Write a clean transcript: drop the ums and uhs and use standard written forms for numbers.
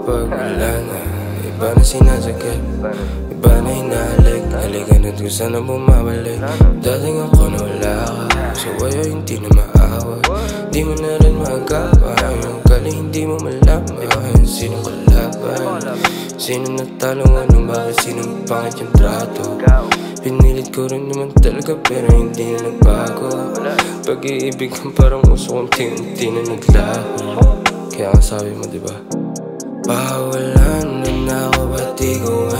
kapag wala na. Iba na sinasakit, iba na hinahalik. Halika na't kung sana bumabalik. Dating ako na wala ka, so ayaw hindi na maawa. Di mo na rin magawa, yung galing hindi mo malaman. Sino kalaban, sino natalo, anong bakit, sinong pangit yung trato. Pinilit ko rin naman talaga pero hindi na nagbago. Pag-iibig kang parang uso, unti-unti na naglaho. Kaya ang sabi mo diba, pawalan na ako ba't di ko